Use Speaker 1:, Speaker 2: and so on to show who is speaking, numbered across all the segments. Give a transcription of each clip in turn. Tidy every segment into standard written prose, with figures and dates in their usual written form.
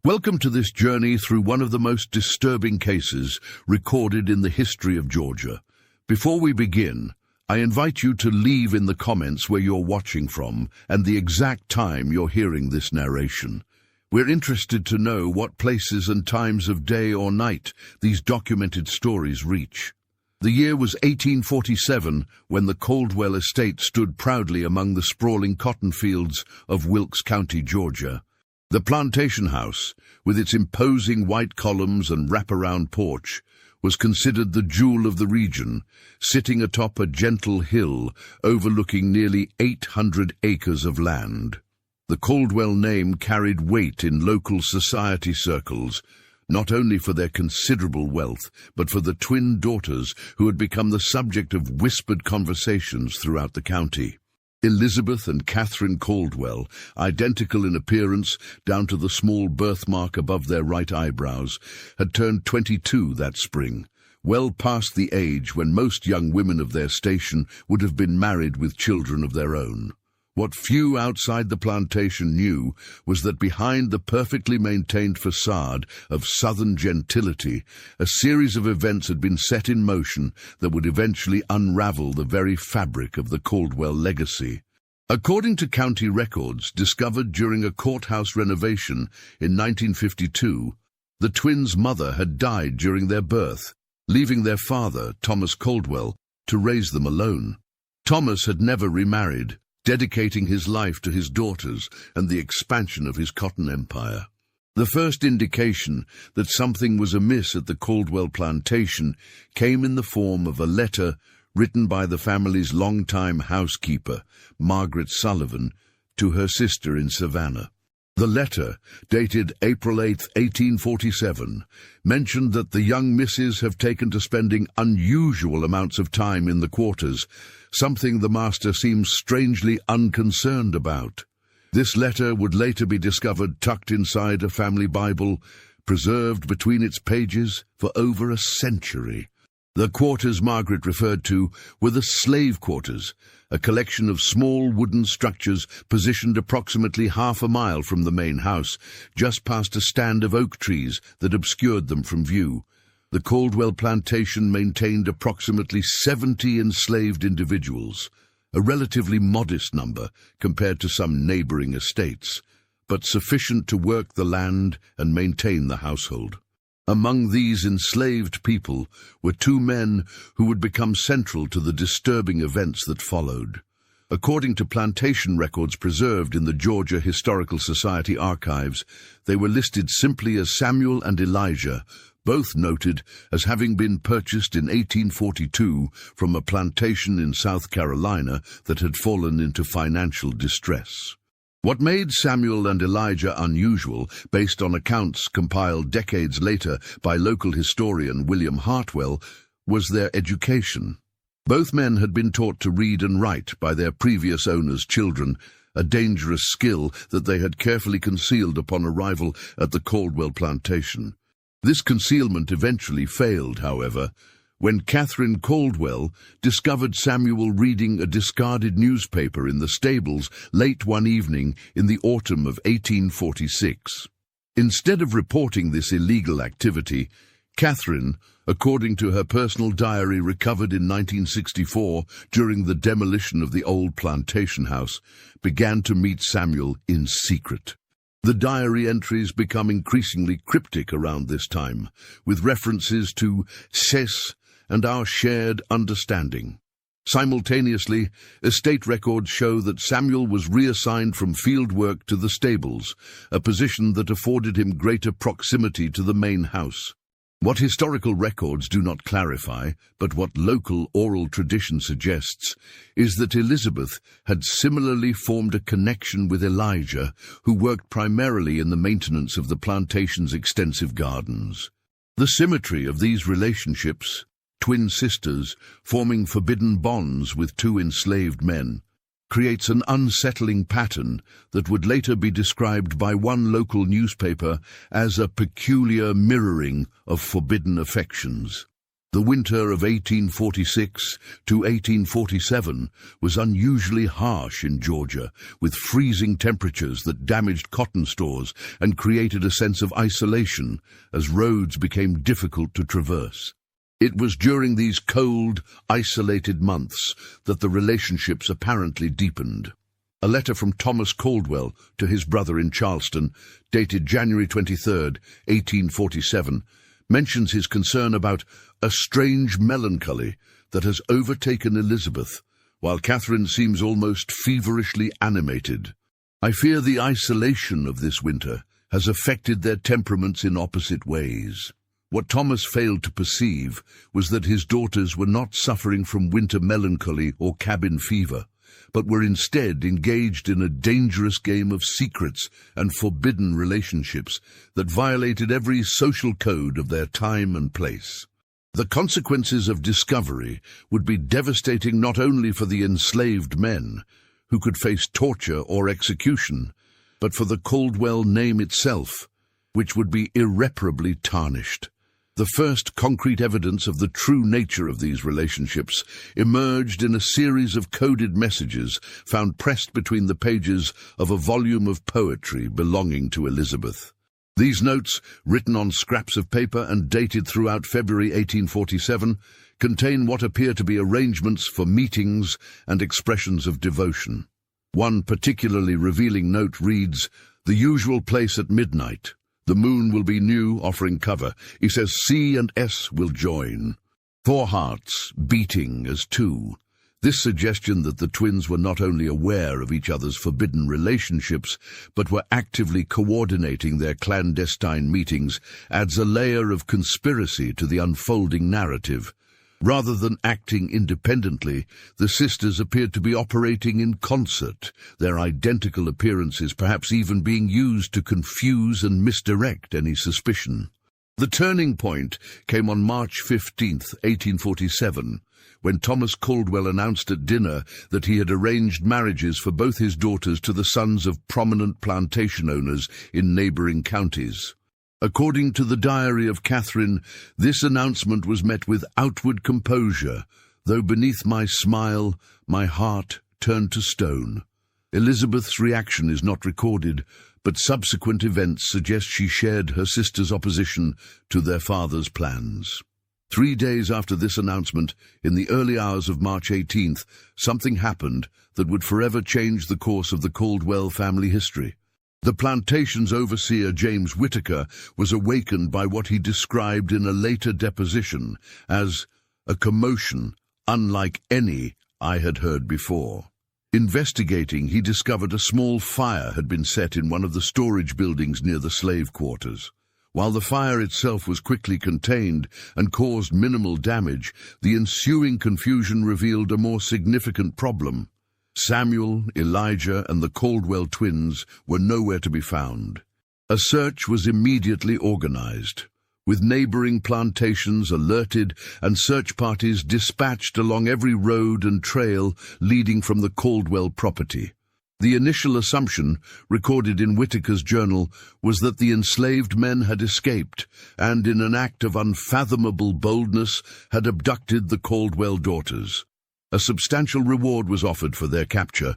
Speaker 1: Welcome to this journey through one of the most disturbing cases recorded in the history of Georgia. Before we begin, I invite you to leave in the comments where you're watching from and the exact time you're hearing this narration. We're interested to know what places and times of day or night these documented stories reach. The year was 1847 when the Caldwell estate stood proudly among the sprawling cotton fields of Wilkes County, Georgia. The plantation house, with its imposing white columns and wraparound porch, was considered the jewel of the region, sitting atop a gentle hill overlooking nearly 800 acres of land. The Caldwell name carried weight in local society circles, not only for their considerable wealth, but for the twin daughters who had become the subject of whispered conversations throughout the county. Elizabeth and Catherine Caldwell, identical in appearance down to the small birthmark above their right eyebrows, had turned 22 that spring, well past the age when most young women of their station would have been married with children of their own. What few outside the plantation knew was that behind the perfectly maintained facade of Southern gentility, a series of events had been set in motion that would eventually unravel the very fabric of the Caldwell legacy. According to county records discovered during a courthouse renovation in 1952, the twins' mother had died during their birth, leaving their father, Thomas Caldwell, to raise them alone. Thomas had never remarried, dedicating his life to his daughters and the expansion of his cotton empire. The first indication that something was amiss at the Caldwell plantation came in the form of a letter written by the family's longtime housekeeper, Margaret Sullivan, to her sister in Savannah. The letter, dated April 8, 1847, mentioned that the young misses have taken to spending unusual amounts of time in the quarters, something the master seems strangely unconcerned about. This letter would later be discovered tucked inside a family Bible, preserved between its pages for over a century. The quarters Margaret referred to were the slave quarters, a collection of small wooden structures positioned approximately half a mile from the main house, just past a stand of oak trees that obscured them from view. The Caldwell plantation maintained approximately 70 enslaved individuals, a relatively modest number compared to some neighboring estates, but sufficient to work the land and maintain the household. Among these enslaved people were two men who would become central to the disturbing events that followed. According to plantation records preserved in the Georgia Historical Society archives, they were listed simply as Samuel and Elijah, both noted as having been purchased in 1842 from a plantation in South Carolina that had fallen into financial distress. What made Samuel and Elijah unusual, based on accounts compiled decades later by local historian William Hartwell, was their education. Both men had been taught to read and write by their previous owners' children, a dangerous skill that they had carefully concealed upon arrival at the Caldwell plantation. This concealment eventually failed, however, when Catherine Caldwell discovered Samuel reading a discarded newspaper in the stables late one evening in the autumn of 1846. Instead of reporting this illegal activity, Catherine, according to her personal diary recovered in 1964 during the demolition of the old plantation house, began to meet Samuel in secret. The diary entries become increasingly cryptic around this time, with references to Cess and our shared understanding. Simultaneously, estate records show that Samuel was reassigned from field work to the stables, a position that afforded him greater proximity to the main house. What historical records do not clarify, but what local oral tradition suggests, is that Elizabeth had similarly formed a connection with Elijah, who worked primarily in the maintenance of the plantation's extensive gardens. The symmetry of these relationships, twin sisters forming forbidden bonds with two enslaved men, creates an unsettling pattern that would later be described by one local newspaper as a peculiar mirroring of forbidden affections. The winter of 1846 to 1847 was unusually harsh in Georgia, with freezing temperatures that damaged cotton stores and created a sense of isolation as roads became difficult to traverse. It was during these cold, isolated months that the relationships apparently deepened. A letter from Thomas Caldwell to his brother in Charleston, dated January 23, 1847, mentions his concern about a strange melancholy that has overtaken Elizabeth, while Catherine seems almost feverishly animated. I fear the isolation of this winter has affected their temperaments in opposite ways. What Thomas failed to perceive was that his daughters were not suffering from winter melancholy or cabin fever, but were instead engaged in a dangerous game of secrets and forbidden relationships that violated every social code of their time and place. The consequences of discovery would be devastating not only for the enslaved men, who could face torture or execution, but for the Caldwell name itself, which would be irreparably tarnished. The first concrete evidence of the true nature of these relationships emerged in a series of coded messages found pressed between the pages of a volume of poetry belonging to Elizabeth. These notes, written on scraps of paper and dated throughout February 1847, contain what appear to be arrangements for meetings and expressions of devotion. One particularly revealing note reads, "The usual place at midnight. The moon will be new, offering cover. He says C and S will join. 4 hearts, beating as 2. This suggestion that the twins were not only aware of each other's forbidden relationships, but were actively coordinating their clandestine meetings, adds a layer of conspiracy to the unfolding narrative. Rather than acting independently, the sisters appeared to be operating in concert, their identical appearances perhaps even being used to confuse and misdirect any suspicion. The turning point came on March 15, 1847, when Thomas Caldwell announced at dinner that he had arranged marriages for both his daughters to the sons of prominent plantation owners in neighboring counties. According to the diary of Catherine, this announcement was met with outward composure, though beneath my smile, my heart turned to stone. Elizabeth's reaction is not recorded, but subsequent events suggest she shared her sister's opposition to their father's plans. 3 days after this announcement, in the early hours of March 18th, something happened that would forever change the course of the Caldwell family history. The plantation's overseer, James Whittaker, was awakened by what he described in a later deposition as a commotion unlike any I had heard before. Investigating, he discovered a small fire had been set in one of the storage buildings near the slave quarters. While the fire itself was quickly contained and caused minimal damage, the ensuing confusion revealed a more significant problem. Samuel, Elijah, and the Caldwell twins were nowhere to be found. A search was immediately organized, with neighboring plantations alerted and search parties dispatched along every road and trail leading from the Caldwell property. The initial assumption, recorded in Whittaker's journal, was that the enslaved men had escaped and, in an act of unfathomable boldness, had abducted the Caldwell daughters. A substantial reward was offered for their capture,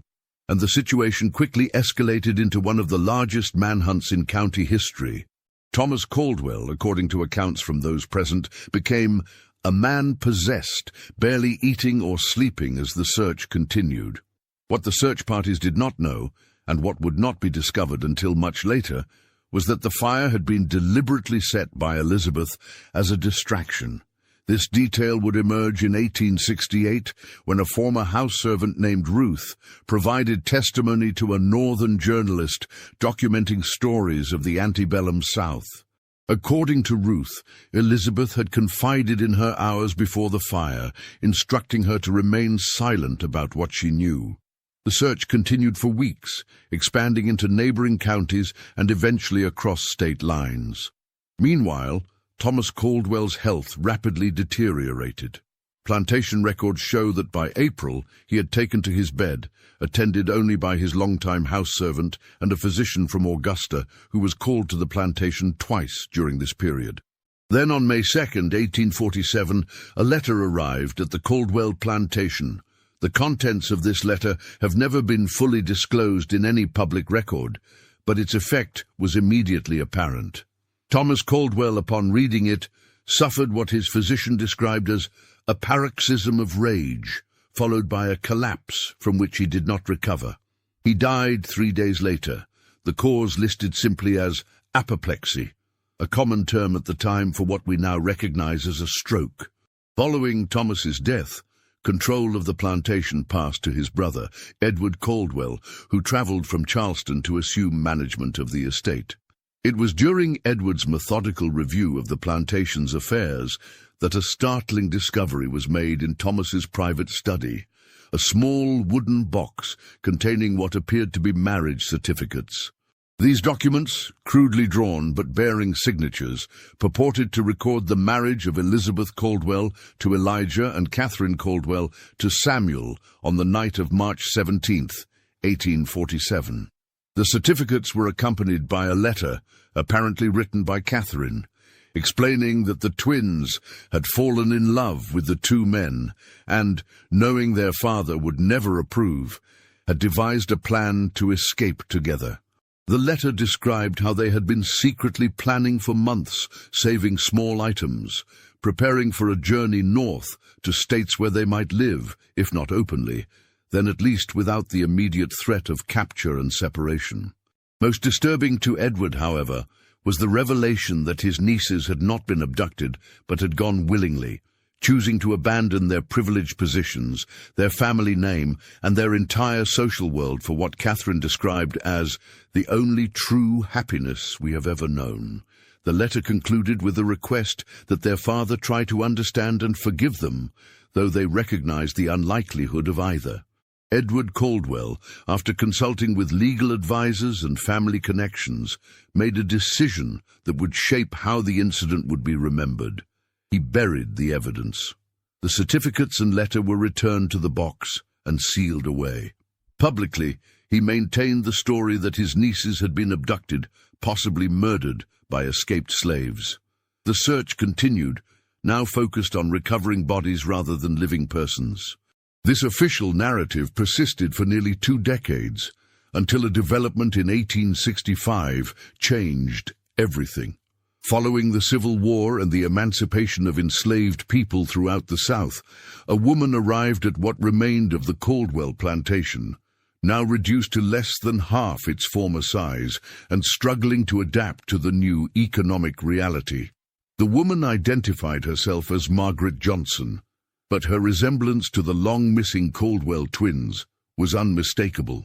Speaker 1: and the situation quickly escalated into one of the largest manhunts in county history. Thomas Caldwell, according to accounts from those present, became a man possessed, barely eating or sleeping as the search continued. What the search parties did not know, and what would not be discovered until much later, was that the fire had been deliberately set by Elizabeth as a distraction. This detail would emerge in 1868 when a former house servant named Ruth provided testimony to a northern journalist documenting stories of the antebellum South. According to Ruth, Elizabeth had confided in her hours before the fire, instructing her to remain silent about what she knew. The search continued for weeks, expanding into neighboring counties and eventually across state lines. Meanwhile, Thomas Caldwell's health rapidly deteriorated. Plantation records show that by April he had taken to his bed, attended only by his longtime house servant and a physician from Augusta who was called to the plantation twice during this period. Then on May 2nd, 1847, a letter arrived at the Caldwell Plantation. The contents of this letter have never been fully disclosed in any public record, but its effect was immediately apparent. Thomas Caldwell, upon reading it, suffered what his physician described as a paroxysm of rage, followed by a collapse from which he did not recover. He died 3 days later, the cause listed simply as apoplexy, a common term at the time for what we now recognize as a stroke. Following Thomas's death, control of the plantation passed to his brother, Edward Caldwell, who traveled from Charleston to assume management of the estate. It was during Edward's methodical review of the plantation's affairs that a startling discovery was made in Thomas's private study, a small wooden box containing what appeared to be marriage certificates. These documents, crudely drawn but bearing signatures, purported to record the marriage of Elizabeth Caldwell to Elijah and Catherine Caldwell to Samuel on the night of March 17th, 1847. The certificates were accompanied by a letter, apparently written by Catherine, explaining that the twins had fallen in love with the two men and, knowing their father would never approve, had devised a plan to escape together. The letter described how they had been secretly planning for months, saving small items, preparing for a journey north to states where they might live, if not openly, then at least without the immediate threat of capture and separation. Most disturbing to Edward, however, was the revelation that his nieces had not been abducted, but had gone willingly, choosing to abandon their privileged positions, their family name, and their entire social world for what Catherine described as the only true happiness we have ever known. The letter concluded with a request that their father try to understand and forgive them, though they recognized the unlikelihood of either. Edward Caldwell, after consulting with legal advisors and family connections, made a decision that would shape how the incident would be remembered. He buried the evidence. The certificates and letter were returned to the box and sealed away. Publicly, he maintained the story that his nieces had been abducted, possibly murdered, by escaped slaves. The search continued, now focused on recovering bodies rather than living persons. This official narrative persisted for nearly 2 decades, until a development in 1865 changed everything. Following the Civil War and the emancipation of enslaved people throughout the South, a woman arrived at what remained of the Caldwell Plantation, now reduced to less than half its former size and struggling to adapt to the new economic reality. The woman identified herself as Margaret Johnson, but her resemblance to the long-missing Caldwell twins was unmistakable.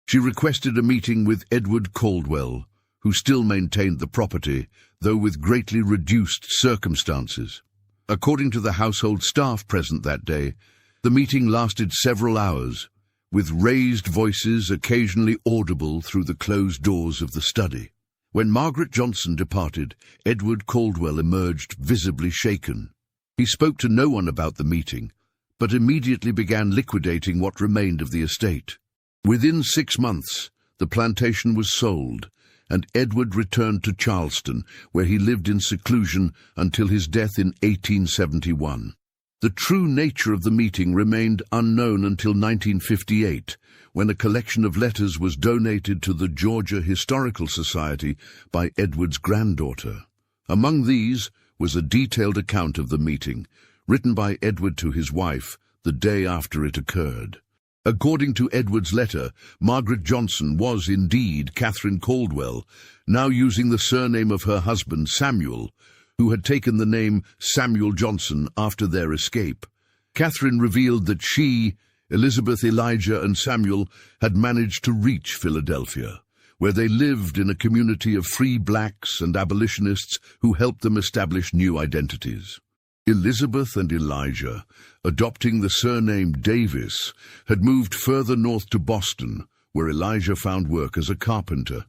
Speaker 1: She requested a meeting with Edward Caldwell, who still maintained the property, though with greatly reduced circumstances. According to the household staff present that day, the meeting lasted several hours, with raised voices occasionally audible through the closed doors of the study. When Margaret Johnson departed, Edward Caldwell emerged visibly shaken. He spoke to no one about the meeting, but immediately began liquidating what remained of the estate. Within 6 months, the plantation was sold, and Edward returned to Charleston, where he lived in seclusion until his death in 1871. The true nature of the meeting remained unknown until 1958, when a collection of letters was donated to the Georgia Historical Society by Edward's granddaughter. Among these was a detailed account of the meeting, written by Edward to his wife the day after it occurred. According to Edward's letter, Margaret Johnson was indeed Catherine Caldwell, now using the surname of her husband Samuel, who had taken the name Samuel Johnson after their escape. Catherine revealed that she, Elizabeth, Elijah, and Samuel had managed to reach Philadelphia, where they lived in a community of free blacks and abolitionists who helped them establish new identities. Elizabeth and Elijah, adopting the surname Davis, had moved further north to Boston, where Elijah found work as a carpenter.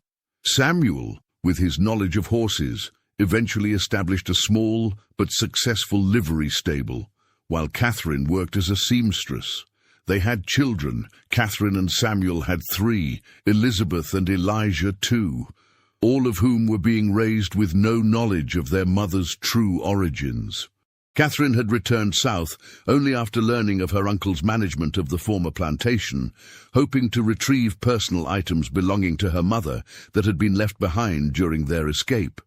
Speaker 1: Samuel, with his knowledge of horses, eventually established a small but successful livery stable, while Catherine worked as a seamstress. They had children. Catherine and Samuel had 3, Elizabeth and Elijah 2. all of whom were being raised with no knowledge of their mother's true origins. Catherine had returned south only after learning of her uncle's management of the former plantation, hoping to retrieve personal items belonging to her mother that had been left behind during their escape.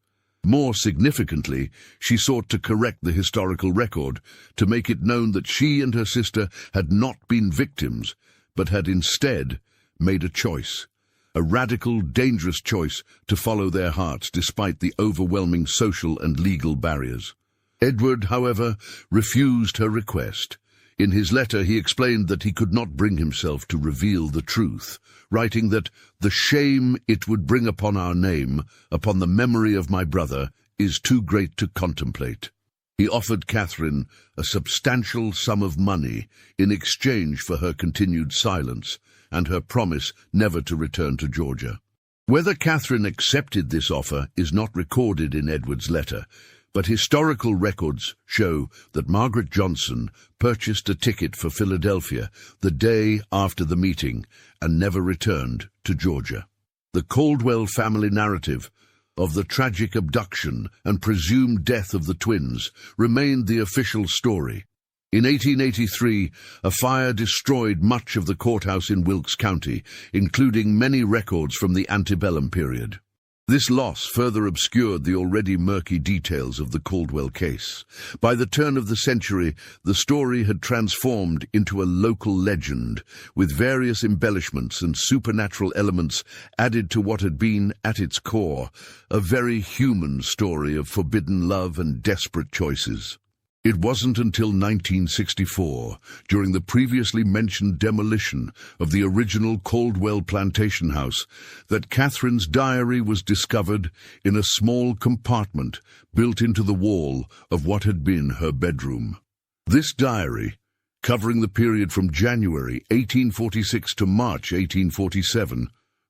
Speaker 1: More significantly, she sought to correct the historical record, to make it known that she and her sister had not been victims, but had instead made a choice. A radical, dangerous choice to follow their hearts despite the overwhelming social and legal barriers. Edward, however, refused her request. In his letter he explained that he could not bring himself to reveal the truth, writing that the shame it would bring upon our name, upon the memory of my brother, is too great to contemplate. He offered Catherine a substantial sum of money in exchange for her continued silence and her promise never to return to Georgia. Whether Catherine accepted this offer is not recorded in Edward's letter, but historical records show that Margaret Johnson purchased a ticket for Philadelphia the day after the meeting and never returned to Georgia. The Caldwell family narrative of the tragic abduction and presumed death of the twins remained the official story. In 1883, a fire destroyed much of the courthouse in Wilkes County, including many records from the antebellum period. This loss further obscured the already murky details of the Caldwell case. By the turn of the century, the story had transformed into a local legend, with various embellishments and supernatural elements added to what had been, at its core, a very human story of forbidden love and desperate choices. It wasn't until 1964, during the previously mentioned demolition of the original Caldwell Plantation house, that Catherine's diary was discovered in a small compartment built into the wall of what had been her bedroom. This diary, covering the period from January 1846 to March 1847,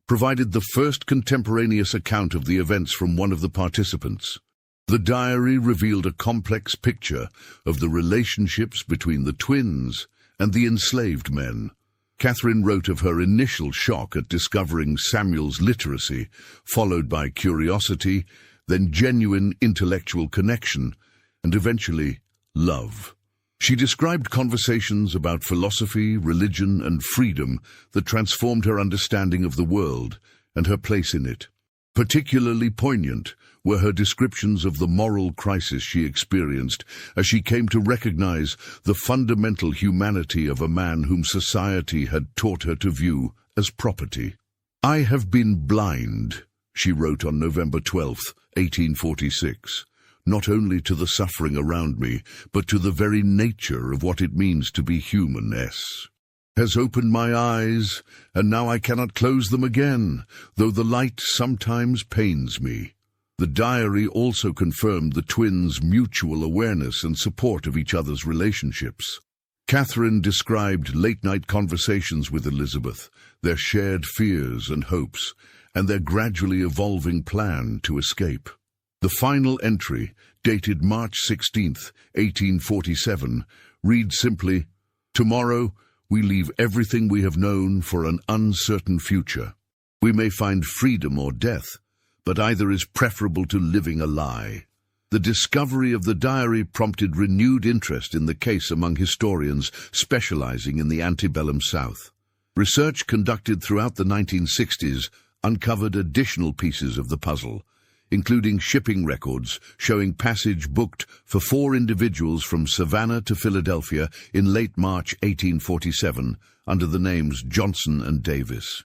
Speaker 1: provided the first contemporaneous account of the events from one of the participants. The diary revealed a complex picture of the relationships between the twins and the enslaved men. Catherine wrote of her initial shock at discovering Samuel's literacy, followed by curiosity, then genuine intellectual connection, and eventually love. She described conversations about philosophy, religion, and freedom that transformed her understanding of the world and her place in it. Particularly poignant were her descriptions of the moral crisis she experienced as she came to recognize the fundamental humanity of a man whom society had taught her to view as property. "I have been blind," she wrote on November 12, 1846, "not only to the suffering around me, but to the very nature of what it means to be human. Has opened my eyes, and now I cannot close them again, though the light sometimes pains me." The diary also confirmed the twins' mutual awareness and support of each other's relationships. Catherine described late-night conversations with Elizabeth, their shared fears and hopes, and their gradually evolving plan to escape. The final entry, dated March 16, 1847, reads simply, "Tomorrow we leave everything we have known for an uncertain future. We may find freedom or death, but either is preferable to living a lie." The discovery of the diary prompted renewed interest in the case among historians specializing in the antebellum South. Research conducted throughout the 1960s uncovered additional pieces of the puzzle, including shipping records showing passage booked for 4 individuals from Savannah to Philadelphia in late March 1847 under the names Johnson and Davis.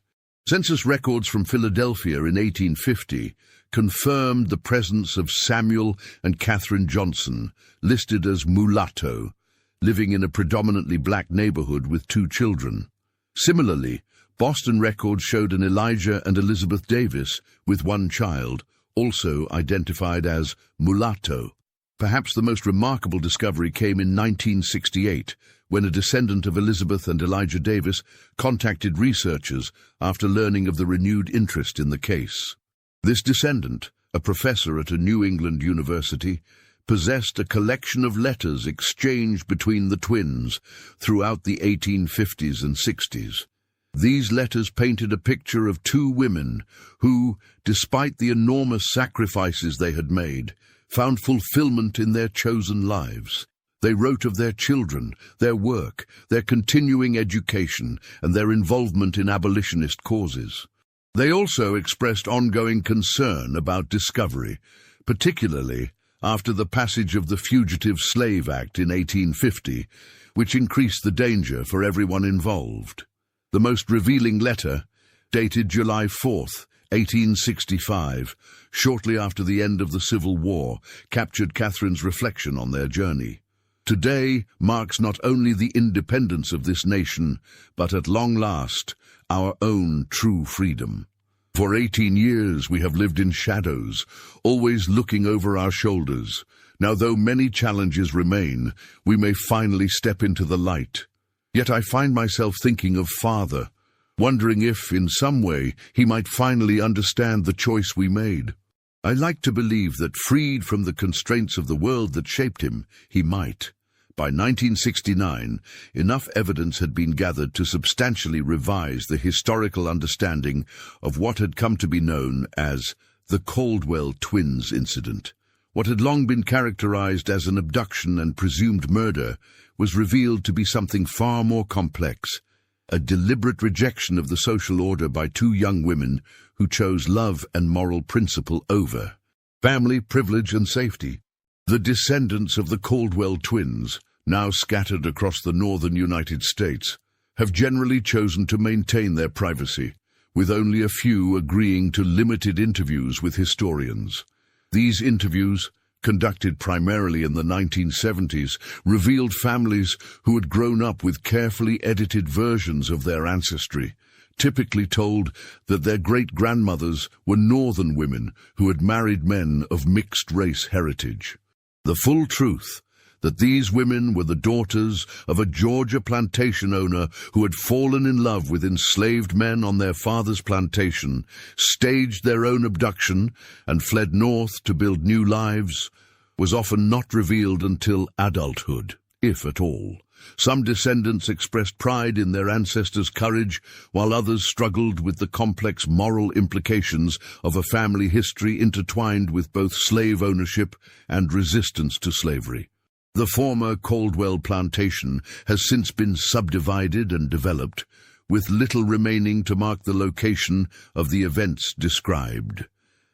Speaker 1: Census records from Philadelphia in 1850 confirmed the presence of Samuel and Catherine Johnson, listed as mulatto, living in a predominantly black neighborhood with 2 children. Similarly, Boston records showed an Elijah and Elizabeth Davis with 1 child, also identified as mulatto. Perhaps the most remarkable discovery came in 1968, when a descendant of Elizabeth and Elijah Davis contacted researchers after learning of the renewed interest in the case. This descendant, a professor at a New England university, possessed a collection of letters exchanged between the twins throughout the 1850s and 60s. These letters painted a picture of two women who, despite the enormous sacrifices they had made, found fulfillment in their chosen lives. They wrote of their children, their work, their continuing education, and their involvement in abolitionist causes. They also expressed ongoing concern about discovery, particularly after the passage of the Fugitive Slave Act in 1850, which increased the danger for everyone involved. The most revealing letter, dated July 4th, 1865, shortly after the end of the Civil War, captured Catherine's reflection on their journey. Today marks not only the independence of this nation, but at long last, our own true freedom. For 18 years we have lived in shadows, always looking over our shoulders. Now, though many challenges remain, we may finally step into the light. Yet I find myself thinking of Father, wondering if, in some way, he might finally understand the choice we made. I like to believe that, freed from the constraints of the world that shaped him, he might. By 1969, enough evidence had been gathered to substantially revise the historical understanding of what had come to be known as the Caldwell twins incident. What had long been characterized as an abduction and presumed murder was revealed to be something far more complex, a deliberate rejection of the social order by two young women who chose love and moral principle over family, privilege, and safety. The descendants of the Caldwell twins, now scattered across the northern United States, have generally chosen to maintain their privacy, with only a few agreeing to limited interviews with historians. These interviews, conducted primarily in the 1970s, revealed families who had grown up with carefully edited versions of their ancestry, typically told that their great-grandmothers were northern women who had married men of mixed-race heritage. The full truth, that these women were the daughters of a Georgia plantation owner who had fallen in love with enslaved men on their father's plantation, staged their own abduction, and fled north to build new lives, was often not revealed until adulthood, if at all. Some descendants expressed pride in their ancestors' courage, while others struggled with the complex moral implications of a family history intertwined with both slave ownership and resistance to slavery. The former Caldwell Plantation has since been subdivided and developed, with little remaining to mark the location of the events described.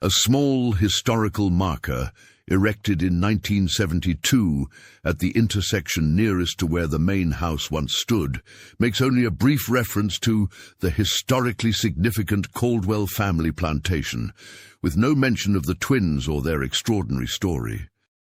Speaker 1: A small historical marker, erected in 1972 at the intersection nearest to where the main house once stood, makes only a brief reference to the historically significant Caldwell family plantation, with no mention of the twins or their extraordinary story.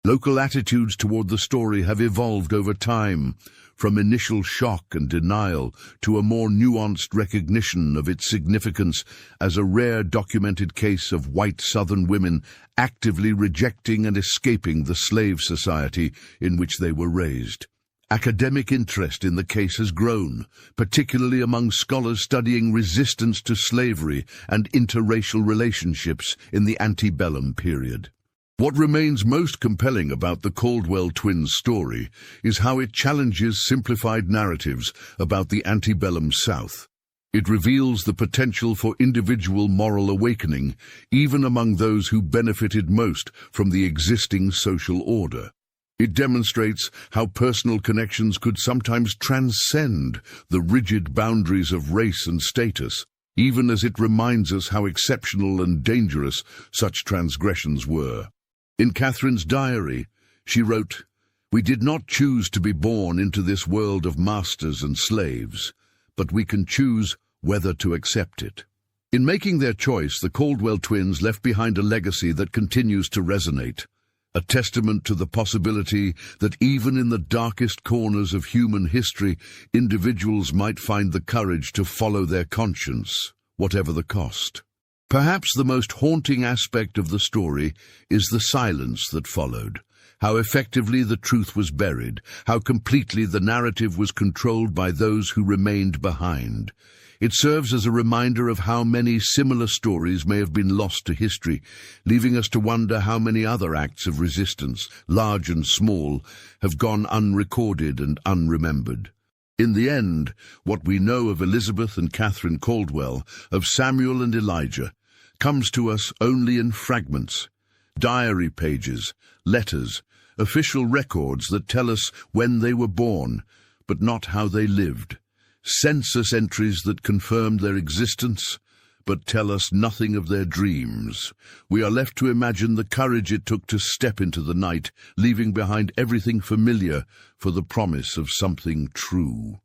Speaker 1: Local attitudes toward the story have evolved over time, from initial shock and denial to a more nuanced recognition of its significance as a rare documented case of white Southern women actively rejecting and escaping the slave society in which they were raised. Academic interest in the case has grown, particularly among scholars studying resistance to slavery and interracial relationships in the antebellum period. What remains most compelling about the Caldwell twins' story is how it challenges simplified narratives about the antebellum South. It reveals the potential for individual moral awakening, even among those who benefited most from the existing social order. It demonstrates how personal connections could sometimes transcend the rigid boundaries of race and status, even as it reminds us how exceptional and dangerous such transgressions were. In Catherine's diary, she wrote, "We did not choose to be born into this world of masters and slaves, but we can choose whether to accept it." In making their choice, the Caldwell twins left behind a legacy that continues to resonate, a testament to the possibility that even in the darkest corners of human history, individuals might find the courage to follow their conscience, whatever the cost. Perhaps the most haunting aspect of the story is the silence that followed, how effectively the truth was buried, how completely the narrative was controlled by those who remained behind. It serves as a reminder of how many similar stories may have been lost to history, leaving us to wonder how many other acts of resistance, large and small, have gone unrecorded and unremembered. In the end, what we know of Elizabeth and Catherine Caldwell, of Samuel and Elijah, comes to us only in fragments, diary pages, letters, official records that tell us when they were born, but not how they lived, census entries that confirmed their existence, but tell us nothing of their dreams. We are left to imagine the courage it took to step into the night, leaving behind everything familiar for the promise of something true.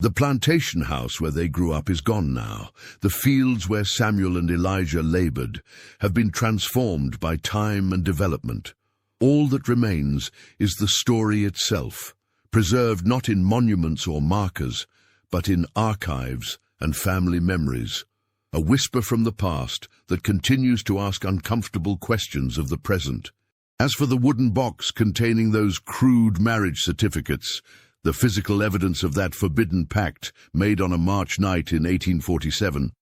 Speaker 1: The plantation house where they grew up is gone now. The fields where Samuel and Elijah labored have been transformed by time and development. All that remains is the story itself, preserved not in monuments or markers, but in archives and family memories. A whisper from the past that continues to ask uncomfortable questions of the present. As for the wooden box containing those crude marriage certificates, the physical evidence of that forbidden pact made on a March night in 1847,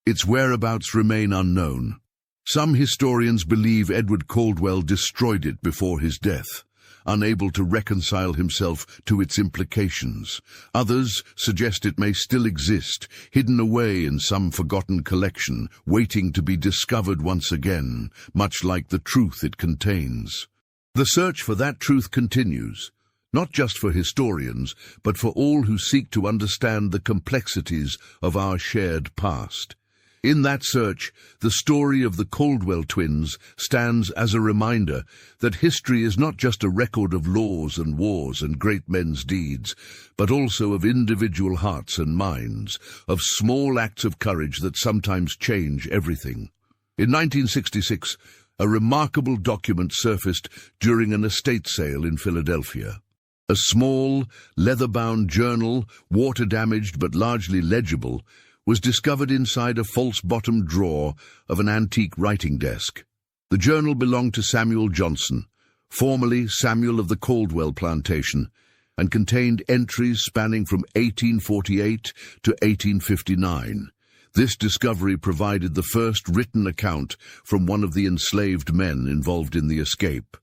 Speaker 1: its whereabouts remain unknown. Some historians believe Edward Caldwell destroyed it before his death, unable to reconcile himself to its implications. Others suggest it may still exist, hidden away in some forgotten collection, waiting to be discovered once again, much like the truth it contains. The search for that truth continues, not just for historians, but for all who seek to understand the complexities of our shared past. In that search, the story of the Caldwell twins stands as a reminder that history is not just a record of laws and wars and great men's deeds, but also of individual hearts and minds, of small acts of courage that sometimes change everything. In 1966, a remarkable document surfaced during an estate sale in Philadelphia. A small, leather-bound journal, water-damaged but largely legible, was discovered inside a false-bottomed drawer of an antique writing desk. The journal belonged to Samuel Johnson, formerly Samuel of the Caldwell Plantation, and contained entries spanning from 1848 to 1859. This discovery provided the first written account from one of the enslaved men involved in the escape.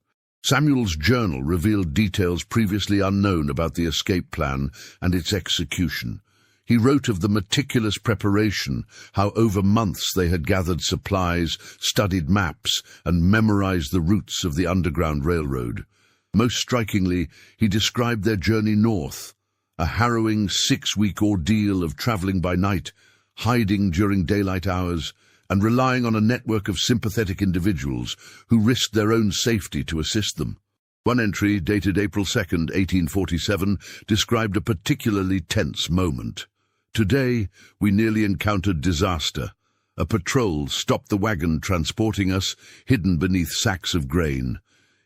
Speaker 1: Samuel's journal revealed details previously unknown about the escape plan and its execution. He wrote of the meticulous preparation, how over months they had gathered supplies, studied maps, and memorized the routes of the Underground Railroad. Most strikingly, he described their journey north, a harrowing 6-week ordeal of traveling by night, hiding during daylight hours, and relying on a network of sympathetic individuals who risked their own safety to assist them. One entry, dated April 2, 1847, described a particularly tense moment. Today, we nearly encountered disaster. A patrol stopped the wagon transporting us, hidden beneath sacks of grain.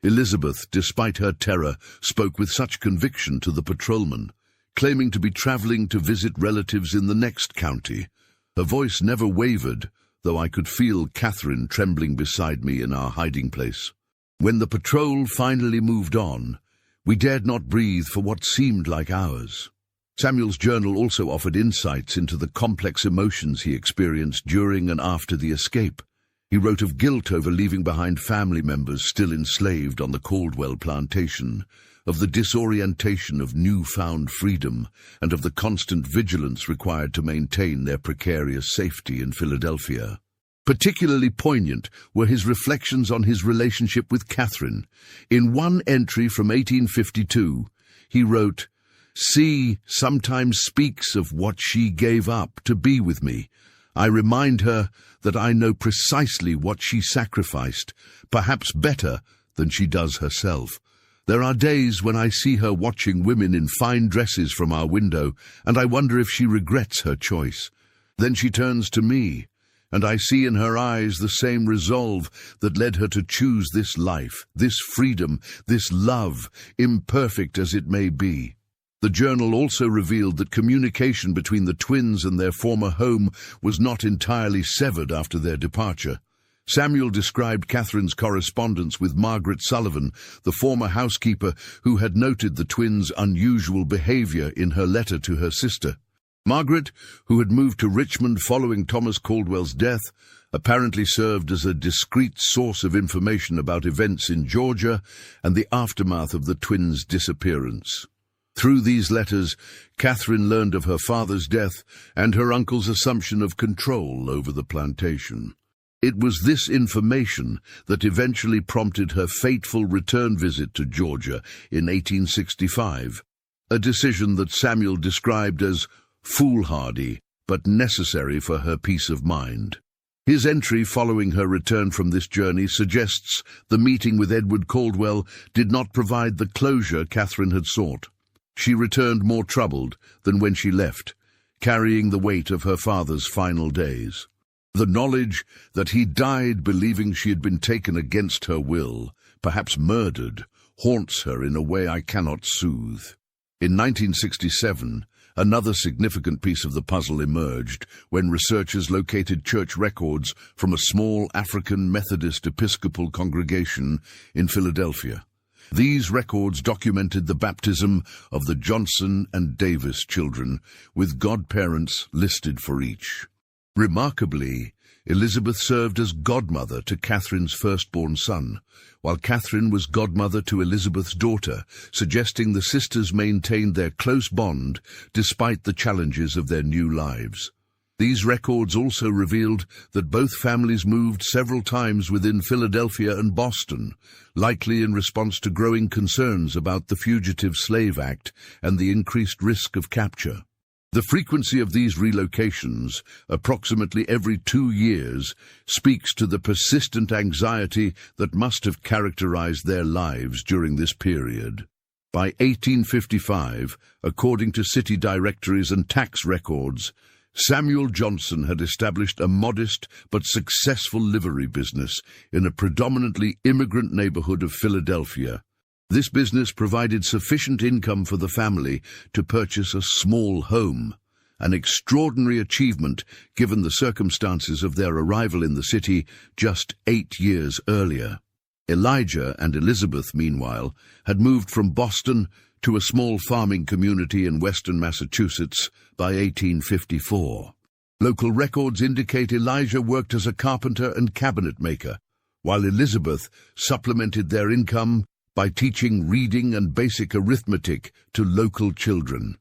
Speaker 1: Elizabeth, despite her terror, spoke with such conviction to the patrolman, claiming to be traveling to visit relatives in the next county. Her voice never wavered, though I could feel Catherine trembling beside me in our hiding place. When the patrol finally moved on, we dared not breathe for what seemed like hours. Samuel's journal also offered insights into the complex emotions he experienced during and after the escape. He wrote of guilt over leaving behind family members still enslaved on the Caldwell Plantation, of the disorientation of newfound freedom, and of the constant vigilance required to maintain their precarious safety in Philadelphia. Particularly poignant were his reflections on his relationship with Catherine. In one entry from 1852, he wrote, "C sometimes speaks of what she gave up to be with me. I remind her that I know precisely what she sacrificed, perhaps better than she does herself. There are days when I see her watching women in fine dresses from our window, and I wonder if she regrets her choice. Then she turns to me, and I see in her eyes the same resolve that led her to choose this life, this freedom, this love, imperfect as it may be." The journal also revealed that communication between the twins and their former home was not entirely severed after their departure. Samuel described Catherine's correspondence with Margaret Sullivan, the former housekeeper who had noted the twins' unusual behavior in her letter to her sister. Margaret, who had moved to Richmond following Thomas Caldwell's death, apparently served as a discreet source of information about events in Georgia and the aftermath of the twins' disappearance. Through these letters, Catherine learned of her father's death and her uncle's assumption of control over the plantation. It was this information that eventually prompted her fateful return visit to Georgia in 1865, a decision that Samuel described as foolhardy but necessary for her peace of mind. His entry following her return from this journey suggests the meeting with Edward Caldwell did not provide the closure Catherine had sought. She returned more troubled than when she left, carrying the weight of her father's final days. The knowledge that he died believing she had been taken against her will, perhaps murdered, haunts her in a way I cannot soothe. In 1967, another significant piece of the puzzle emerged when researchers located church records from a small African Methodist Episcopal congregation in Philadelphia. These records documented the baptism of the Johnson and Davis children, with godparents listed for each. Remarkably, Elizabeth served as godmother to Catherine's firstborn son, while Catherine was godmother to Elizabeth's daughter, suggesting the sisters maintained their close bond despite the challenges of their new lives. These records also revealed that both families moved several times within Philadelphia and Boston, likely in response to growing concerns about the Fugitive Slave Act and the increased risk of capture. The frequency of these relocations, approximately every 2 years, speaks to the persistent anxiety that must have characterized their lives during this period. By 1855, according to city directories and tax records, Samuel Johnson had established a modest but successful livery business in a predominantly immigrant neighborhood of Philadelphia. This business provided sufficient income for the family to purchase a small home, an extraordinary achievement given the circumstances of their arrival in the city just 8 years earlier. Elijah and Elizabeth, meanwhile, had moved from Boston to a small farming community in western Massachusetts by 1854. Local records indicate Elijah worked as a carpenter and cabinet maker, while Elizabeth supplemented their income by teaching reading and basic arithmetic to local children.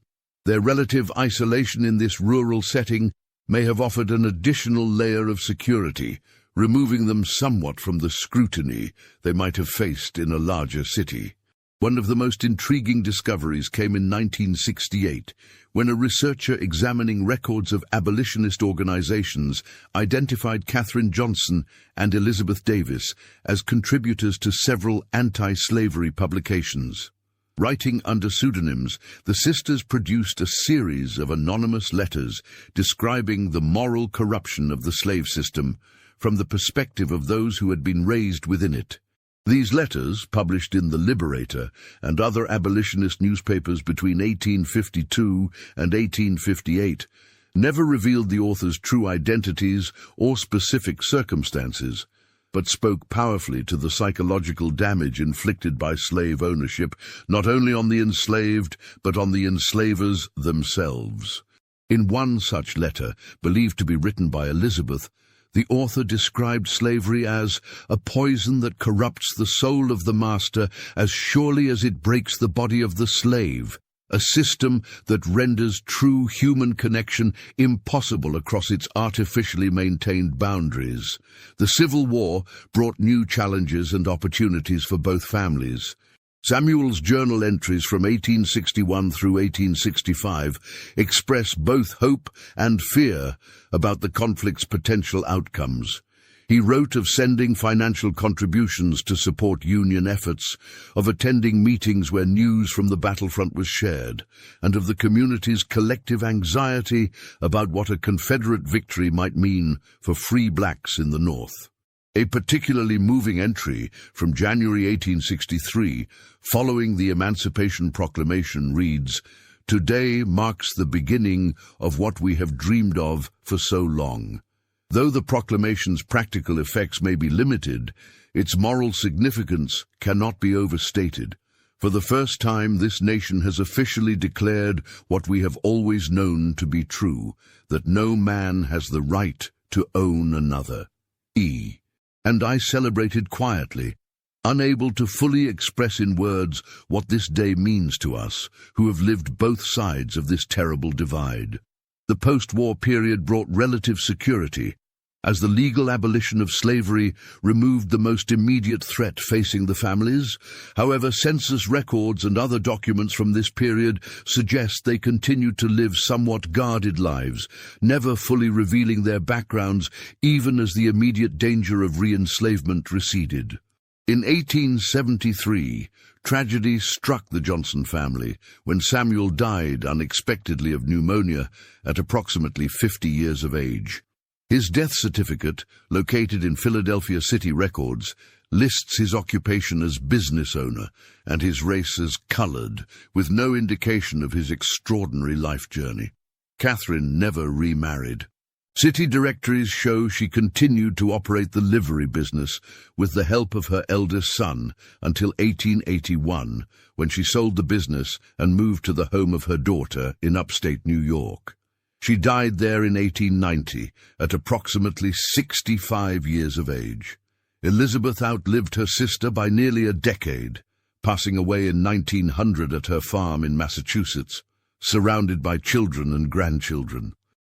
Speaker 1: Their relative isolation in this rural setting may have offered an additional layer of security, removing them somewhat from the scrutiny they might have faced in a larger city. One of the most intriguing discoveries came in 1968, when a researcher examining records of abolitionist organizations identified Catherine Johnson and Elizabeth Davis as contributors to several anti-slavery publications. Writing under pseudonyms, the sisters produced a series of anonymous letters describing the moral corruption of the slave system from the perspective of those who had been raised within it. These letters, published in The Liberator and other abolitionist newspapers between 1852 and 1858, never revealed the authors' true identities or specific circumstances, but spoke powerfully to the psychological damage inflicted by slave ownership, not only on the enslaved, but on the enslavers themselves. In one such letter, believed to be written by Elizabeth, the author described slavery as a poison that corrupts the soul of the master as surely as it breaks the body of the slave, a system that renders true human connection impossible across its artificially maintained boundaries. The Civil War brought new challenges and opportunities for both families. Samuel's journal entries from 1861 through 1865 express both hope and fear about the conflict's potential outcomes. He wrote of sending financial contributions to support Union efforts, of attending meetings where news from the battlefront was shared, and of the community's collective anxiety about what a Confederate victory might mean for free blacks in the North. A particularly moving entry from January 1863, following the Emancipation Proclamation, reads, "Today marks the beginning of what we have dreamed of for so long. Though the proclamation's practical effects may be limited, its moral significance cannot be overstated. For the first time, this nation has officially declared what we have always known to be true, that no man has the right to own another. And I celebrated quietly, unable to fully express in words what this day means to us, who have lived both sides of this terrible divide. The post-war period brought relative security, as the legal abolition of slavery removed the most immediate threat facing the families. However, census records and other documents from this period suggest they continued to live somewhat guarded lives, never fully revealing their backgrounds even as the immediate danger of re-enslavement receded. In 1873, tragedy struck the Johnson family when Samuel died unexpectedly of pneumonia at approximately 50 years of age. His death certificate, located in Philadelphia City Records, lists his occupation as business owner and his race as colored, with no indication of his extraordinary life journey. Catherine never remarried. City directories show she continued to operate the livery business with the help of her eldest son until 1881, when she sold the business and moved to the home of her daughter in upstate New York. She died there in 1890 at approximately 65 years of age. Elizabeth outlived her sister by nearly a decade, passing away in 1900 at her farm in Massachusetts, surrounded by children and grandchildren.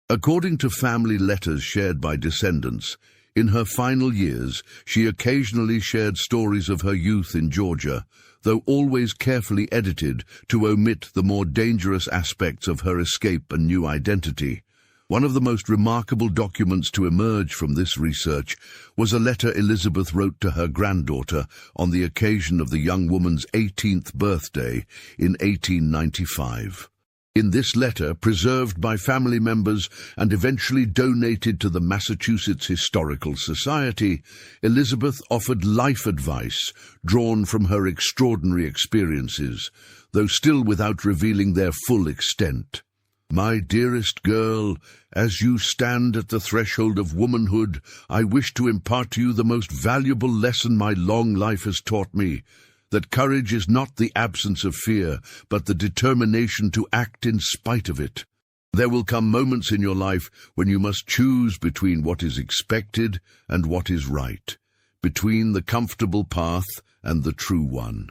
Speaker 1: According to family letters shared by Descendants, in her final years she occasionally shared stories of her youth in Georgia, though always carefully edited to omit the more dangerous aspects of her escape and new identity. One of the most remarkable documents to emerge from this research was a letter Elizabeth wrote to her granddaughter on the occasion of the young woman's 18th birthday in 1895. In this letter, preserved by family members and eventually donated to the Massachusetts Historical Society, Elizabeth offered life advice drawn from her extraordinary experiences, though still without revealing their full extent. "My dearest girl, as you stand at the threshold of womanhood, I wish to impart to you the most valuable lesson my long life has taught me, that courage is not the absence of fear, but the determination to act in spite of it. There will come moments in your life when you must choose between what is expected and what is right, between the comfortable path and the true one.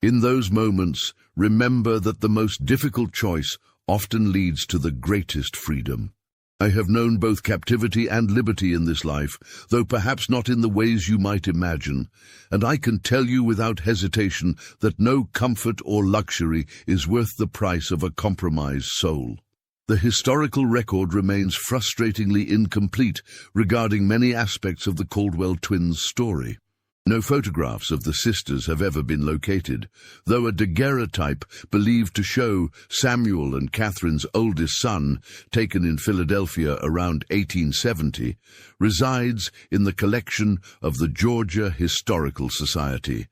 Speaker 1: In those moments, remember that the most difficult choice often leads to the greatest freedom. I have known both captivity and liberty in this life, though perhaps not in the ways you might imagine, and I can tell you without hesitation that no comfort or luxury is worth the price of a compromised soul. The historical record remains frustratingly incomplete regarding many aspects of the Caldwell twins' story. No photographs of the sisters have ever been located, though a daguerreotype believed to show Samuel and Catherine's oldest son, taken in Philadelphia around 1870, resides in the collection of the Georgia Historical Society.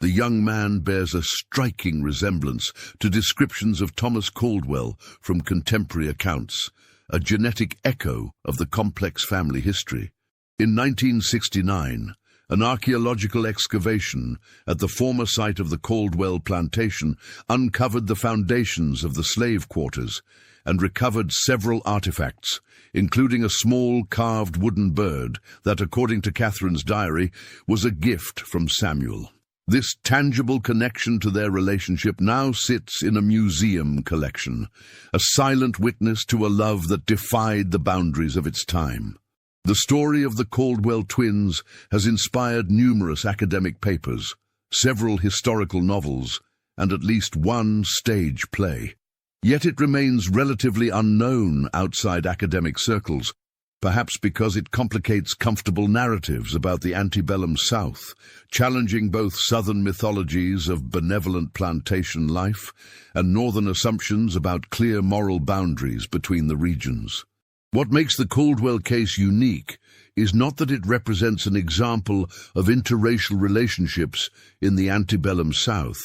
Speaker 1: The young man bears a striking resemblance to descriptions of Thomas Caldwell from contemporary accounts, a genetic echo of the complex family history. In 1969, an archaeological excavation at the former site of the Caldwell Plantation uncovered the foundations of the slave quarters and recovered several artifacts, including a small carved wooden bird that, according to Catherine's diary, was a gift from Samuel. This tangible connection to their relationship now sits in a museum collection, a silent witness to a love that defied the boundaries of its time. The story of the Caldwell twins has inspired numerous academic papers, several historical novels, and at least one stage play. Yet it remains relatively unknown outside academic circles, perhaps because it complicates comfortable narratives about the antebellum South, challenging both Southern mythologies of benevolent plantation life and Northern assumptions about clear moral boundaries between the regions. What makes the Caldwell case unique is not that it represents an example of interracial relationships in the antebellum South.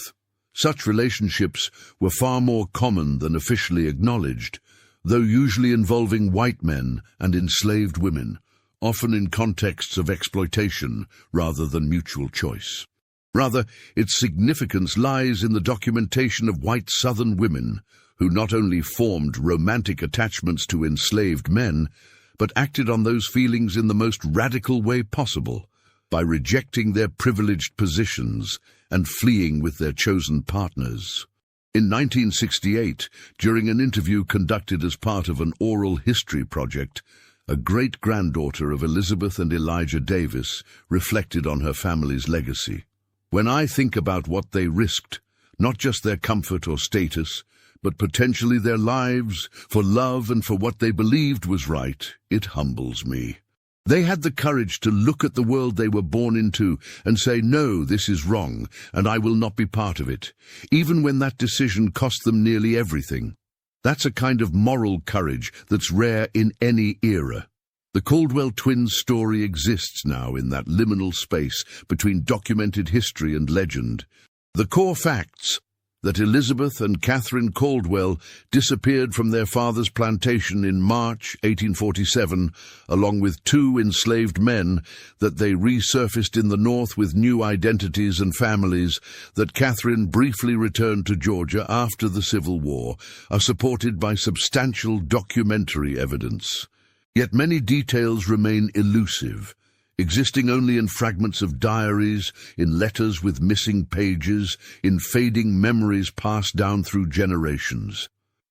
Speaker 1: Such relationships were far more common than officially acknowledged, though usually involving white men and enslaved women, often in contexts of exploitation rather than mutual choice. Rather, its significance lies in the documentation of white Southern women who not only formed romantic attachments to enslaved men, but acted on those feelings in the most radical way possible, by rejecting their privileged positions and fleeing with their chosen partners. In 1968, during an interview conducted as part of an oral history project, a great-granddaughter of Elizabeth and Elijah Davis reflected on her family's legacy. "When I think about what they risked, not just their comfort or status, but potentially their lives, for love and for what they believed was right, it humbles me. They had the courage to look at the world they were born into and say, no, this is wrong, and I will not be part of it, even when that decision cost them nearly everything. That's a kind of moral courage that's rare in any era." The Caldwell twins' story exists now in that liminal space between documented history and legend. The core facts: that Elizabeth and Catherine Caldwell disappeared from their father's plantation in March 1847, along with 2 enslaved men, that they resurfaced in the North with new identities and families, that Catherine briefly returned to Georgia after the Civil War, are supported by substantial documentary evidence. Yet many details remain elusive, existing only in fragments of diaries, in letters with missing pages, in fading memories passed down through generations.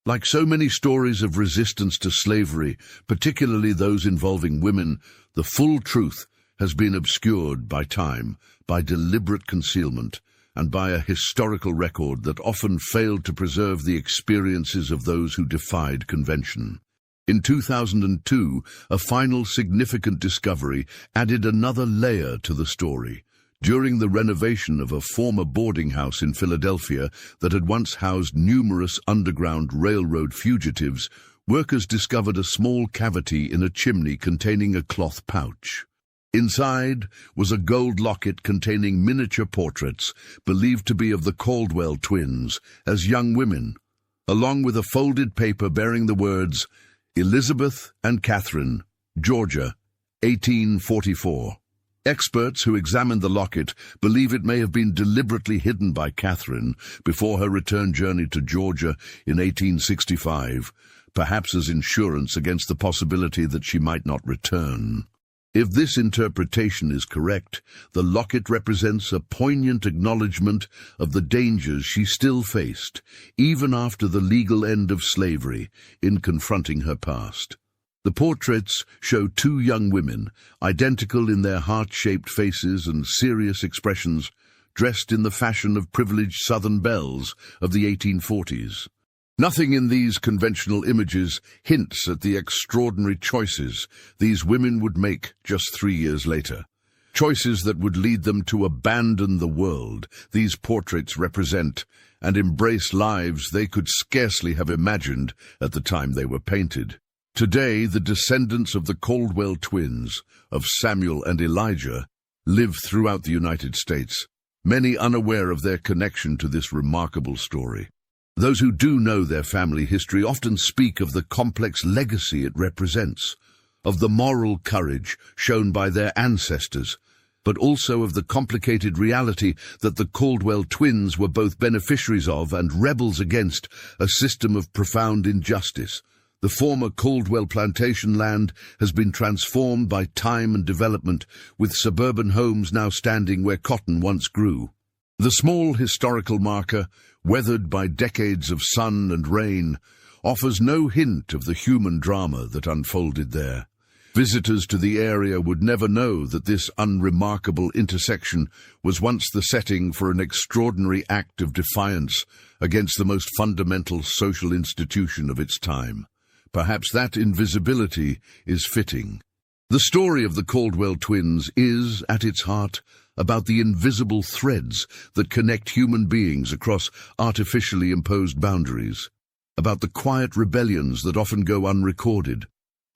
Speaker 1: Like so many stories of resistance to slavery, particularly those involving women, the full truth has been obscured by time, by deliberate concealment, and by a historical record that often failed to preserve the experiences of those who defied convention. In 2002, a final significant discovery added another layer to the story. During the renovation of a former boarding house in Philadelphia that had once housed numerous Underground Railroad fugitives, workers discovered a small cavity in a chimney containing a cloth pouch. Inside was a gold locket containing miniature portraits believed to be of the Caldwell twins as young women, along with a folded paper bearing the words, "Elizabeth and Catherine, Georgia, 1844. Experts who examined the locket believe it may have been deliberately hidden by Catherine before her return journey to Georgia in 1865, perhaps as insurance against the possibility that she might not return. If this interpretation is correct, the locket represents a poignant acknowledgement of the dangers she still faced, even after the legal end of slavery, in confronting her past. The portraits show 2 young women, identical in their heart-shaped faces and serious expressions, dressed in the fashion of privileged Southern belles of the 1840s. Nothing in these conventional images hints at the extraordinary choices these women would make just 3 years later. Choices that would lead them to abandon the world these portraits represent and embrace lives they could scarcely have imagined at the time they were painted. Today, the descendants of the Caldwell twins, of Samuel and Elijah, live throughout the United States, many unaware of their connection to this remarkable story. Those who do know their family history often speak of the complex legacy it represents, of the moral courage shown by their ancestors, but also of the complicated reality that the Caldwell twins were both beneficiaries of and rebels against a system of profound injustice. The former Caldwell Plantation land has been transformed by time and development, with suburban homes now standing where cotton once grew. The small historical marker, weathered by decades of sun and rain, offers no hint of the human drama that unfolded there. Visitors to the area would never know that this unremarkable intersection was once the setting for an extraordinary act of defiance against the most fundamental social institution of its time. Perhaps that invisibility is fitting. The story of the Caldwell twins is, at its heart, about the invisible threads that connect human beings across artificially imposed boundaries, about the quiet rebellions that often go unrecorded,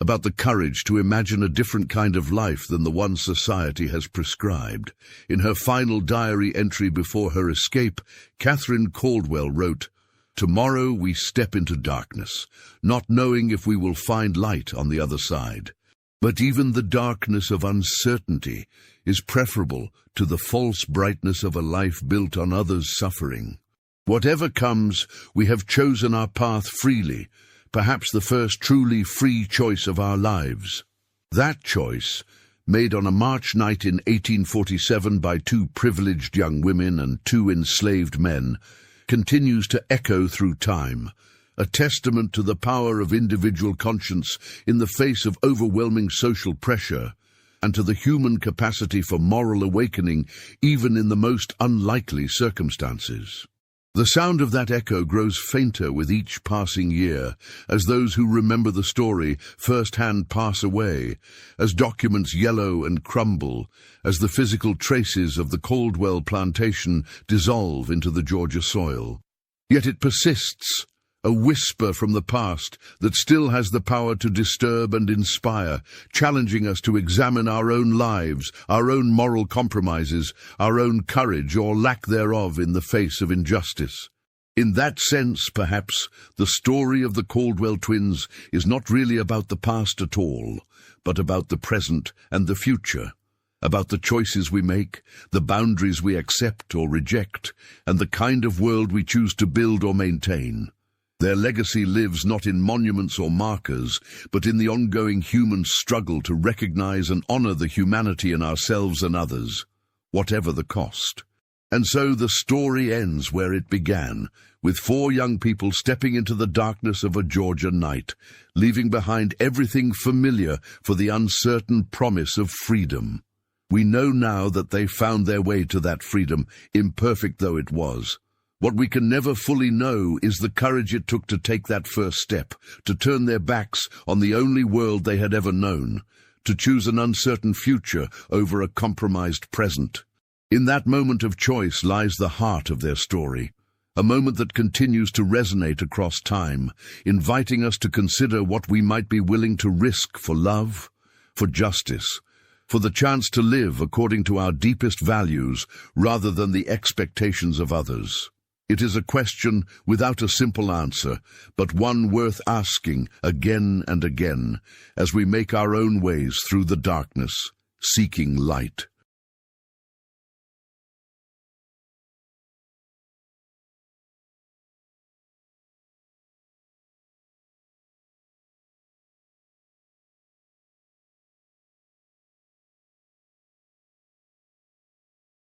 Speaker 1: about the courage to imagine a different kind of life than the one society has prescribed. In her final diary entry before her escape, Catherine Caldwell wrote, "Tomorrow we step into darkness, not knowing if we will find light on the other side. But even the darkness of uncertainty is preferable to the false brightness of a life built on others' suffering. Whatever comes, we have chosen our path freely, perhaps the first truly free choice of our lives. That choice made on a March night in 1847 by two privileged young women and two enslaved men, continues to echo through time, a testament to the power of individual conscience in the face of overwhelming social pressure, and to the human capacity for moral awakening even in the most unlikely circumstances. The sound of that echo grows fainter with each passing year, as those who remember the story firsthand pass away, as documents yellow and crumble, as the physical traces of the Caldwell Plantation dissolve into the Georgia soil. Yet it persists, a whisper from the past that still has the power to disturb and inspire, challenging us to examine our own lives, our own moral compromises, our own courage or lack thereof in the face of injustice. In that sense, perhaps, the story of the Caldwell twins is not really about the past at all, but about the present and the future, about the choices we make, the boundaries we accept or reject, and the kind of world we choose to build or maintain. Their legacy lives not in monuments or markers, but in the ongoing human struggle to recognize and honor the humanity in ourselves and others, whatever the cost. And so the story ends where it began, with four young people stepping into the darkness of a Georgia night, leaving behind everything familiar for the uncertain promise of freedom. We know now that they found their way to that freedom, imperfect though it was. What we can never fully know is the courage it took to take that first step, to turn their backs on the only world they had ever known, to choose an uncertain future over a compromised present. In that moment of choice lies the heart of their story, a moment that continues to resonate across time, inviting us to consider what we might be willing to risk for love, for justice, for the chance to live according to our deepest values rather than the expectations of others. It is a question without a simple answer, but one worth asking again and again as we make our own ways through the darkness, seeking light.